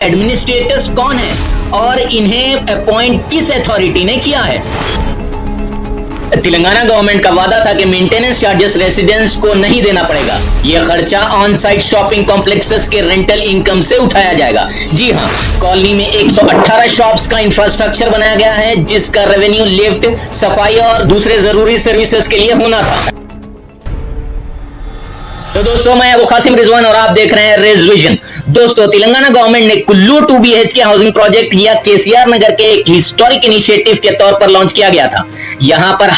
Administrators कौन है और इन्हें अपॉइंट किस अथॉरिटी ने किया है। तेलंगाना गवर्नमेंट का वादा था कि मेंटेनेंस चार्जेस रेसिडेंट्स को नहीं देना पड़ेगा। यह खर्चा ऑन साइट शॉपिंग कॉम्प्लेक्सेस के रेंटल इनकम से उठाया जाएगा। जी हां, कॉलोनी में 118 शॉप्स का इंफ्रास्ट्रक्चर बनाया गया है जिसका रेवेन्यू लिफ्ट, सफाई और दूसरे जरूरी सर्विसेज के लिए होना था। तो दोस्तों, मैं अबू कासिम रिजवान और आप देख रहे हैं रेज विजन। दोस्तों, तेलंगाना गवर्नमेंट ने कुल्लू 2 BHK हाउसिंग प्रोजेक्ट या केसीआर नगर के एक हिस्टोरिक इनिशिएटिव के तौर पर लॉन्च किया गया था। यहां पर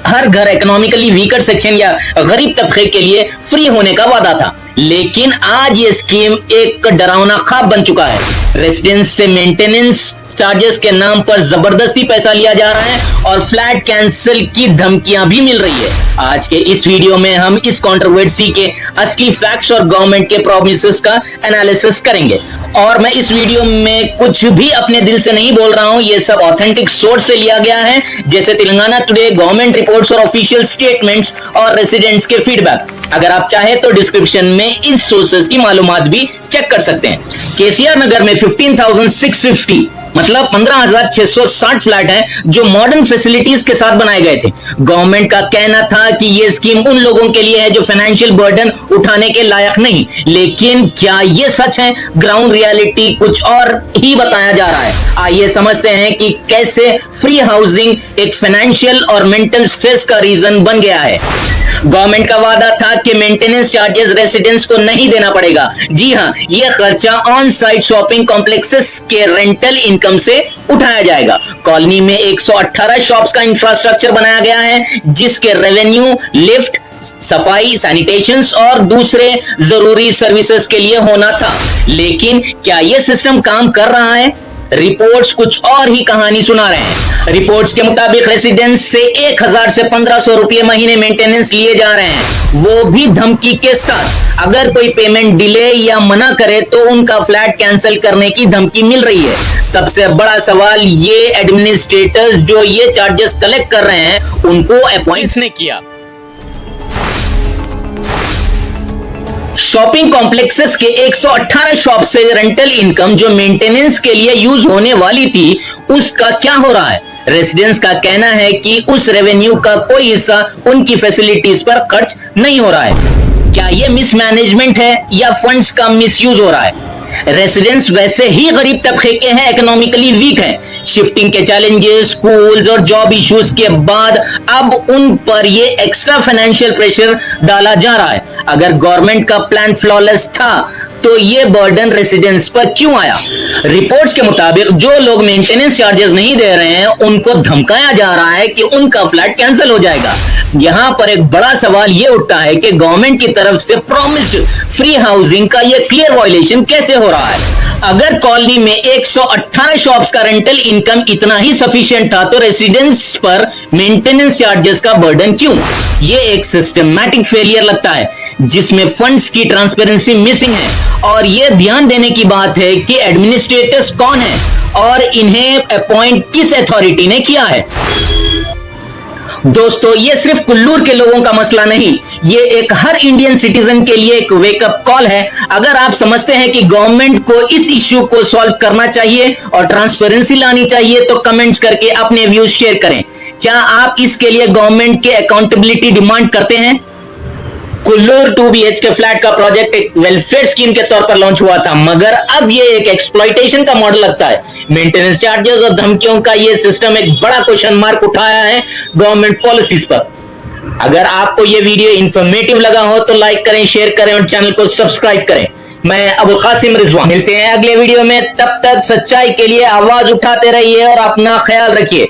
हर घर इकोनॉमिकली वीकर सेक्शन या गरीब तबके के लिए फ्री होने का वादा था, लेकिन आज ये स्कीम एक डरावना ख्वाब बन चुका है। रेसिडेंस से मेंटेनेंस चार्जेस के नाम पर जबरदस्ती पैसा लिया जा रहा है और फ्लैट कैंसिल की धमकियां भी मिल रही है। आज के इस वीडियो में हम इस कंट्रोवर्सी के असली फैक्ट्स और गवर्नमेंट के प्रॉमिसेस का एनालिसिस करेंगे। और मैं इस वीडियो में कुछ भी अपने दिल से नहीं बोल रहा हूं, ये सब ऑथेंटिक सोर्स से लिया गया है, जैसे तेलंगाना टुडे, गवर्नमेंट रिपोर्ट्स और ऑफिशियल स्टेटमेंट्स और रेसिडेंट्स के फीडबैक। अगर आप चाहे तो डिस्क्रिप्शन में इस सोर्सेस की मालूमात भी चेक कर सकते हैं। केसीआर नगर में 15,650 मतलब 15,660 फ्लैट हैं जो मॉडर्न फैसिलिटीज के साथ बनाए गए थे। गवर्नमेंट का कहना था कि यह स्कीम उन लोगों के लिए है जो फाइनेंशियल बर्डन उठाने के लायक नहीं, लेकिन क्या यह सच है? ग्राउंड रियलिटी कुछ और ही बताया जा रहा है। आइए समझते हैं कि कैसे फ्री हाउसिंग एक फाइनेंशियल और मेंटल स्ट्रेस का रीजन बन गया है। गवर्नमेंट का वादा था कि मेंटेनेंस चार्जेस रेसिडेंट्स को नहीं देना पड़ेगा। जी हां, यह खर्चा ऑन साइट शॉपिंग कॉम्प्लेक्सेस के रेंटल इनकम से उठाया जाएगा। कॉलोनी में 118 शॉप्स का इंफ्रास्ट्रक्चर बनाया गया है जिसके रेवेन्यू लिफ्ट, सफाई, सैनिटेशंस और दूसरे जरूरी सर्विसेज के लिए होना था। लेकिन क्या यह सिस्टम काम कर रहा है? रिपोर्ट्स कुछ और ही कहानी सुना रहे हैं। रिपोर्ट्स के मुताबिक रेसिडेंट्स से 1000 से 1500 रुपये महीने मेंटेनेंस लिए जा रहे हैं, वो भी धमकी के साथ। अगर कोई पेमेंट डिले या मना करे तो उनका फ्लैट कैंसिल करने की धमकी मिल रही है। सबसे बड़ा सवाल, ये एडमिनिस्ट्रेटर्स जो ये चार्जेस कलेक्ट कर रहे हैं उनको अपॉइंट किसने किया? शॉपिंग कॉम्प्लेक्सेस के 118 शॉप से रेंटल इनकम जो मेंटेनेंस के लिए यूज होने वाली थी, उसका क्या हो रहा है? रेसिडेंट्स का कहना है कि उस रेवेन्यू का कोई हिस्सा उनकी फैसिलिटीज पर खर्च नहीं हो रहा है। क्या यह मिसमैनेजमेंट है या फंड्स का मिसयूज हो रहा है? रेसिडेंट्स वैसे ही गरीब तबके के हैं, इकोनॉमिकली वीक हैं। शिफ्टिंग के चैलेंजेस, स्कूल्स और जॉब इश्यूज के बाद अब उन पर ये एक्स्ट्रा फाइनेंशियल प्रेशर डाला जा रहा है। अगर गवर्नमेंट का प्लान फ्लॉलेस था तो ये बर्डन रेसिडेंट्स पर क्यों आया? रिपोर्ट्स के मुताबिक जो लोग मेंटेनेंस चार्जेस नहीं दे रहे हैं उनको धमकाया जा रहा है कि उनका फ्लैट कैंसिल हो जाएगा। यहां पर एक बड़ा सवाल यह उठता है कि गवर्नमेंट की तरफ से प्रॉमिस्ड फ्री हाउसिंग का यह क्लियर वायलेशन कैसे हो रहा है? अगर कॉलोनी में 118 शॉप्स का रेंटल इनकम इतना ही सफिशिएंट था तो रेसिडेंट्स पर मेंटेनेंस चार्जेस का बर्डन क्यों? यह एक सिस्टमैटिक फेलियर लगता है जिसमें फंड्स की ट्रांसपेरेंसी मिसिंग है। और यह ध्यान देने की बात है कि एडमिनिस्ट्रेटर्स कौन है और इन्हें अपॉइंट किस अथॉरिटी ने किया है। दोस्तों, ये सिर्फ कुल्लूर के लोगों का मसला नहीं, ये एक हर इंडियन सिटीजन के लिए एक वेकअप कॉल है। अगर आप समझते हैं कि गवर्नमेंट को इस इश्यू को सॉल्व करना चाहिए और ट्रांसपेरेंसी लानी चाहिए तो कमेंट्स करके अपने व्यूज शेयर करें। क्या आप इसके लिए गवर्नमेंट के अकाउंटेबिलिटी डिमांड करते हैं? कुल्लूर 2 BHK फ्लैट का प्रोजेक्ट एक वेलफेयर स्कीम के तौर पर लॉन्च हुआ था, मगर अब ये एक एक्सप्लॉइटेशन का मॉडल लगता है। मेंटेनेंस चार्जेस और धमकियों का ये सिस्टम एक बड़ा क्वेश्चन मार्क उठाया है गवर्नमेंट पॉलिसीज पर। अगर आपको ये वीडियो इंफॉर्मेटिव लगा हो तो लाइक करें, शेयर करें और चैनल को सब्सक्राइब करें। मैं अबू कासिम रिजवान, मिलते हैं अगले वीडियो में। तब तक सच्चाई के लिए आवाज उठाते रहिए और अपना ख्याल रखिए।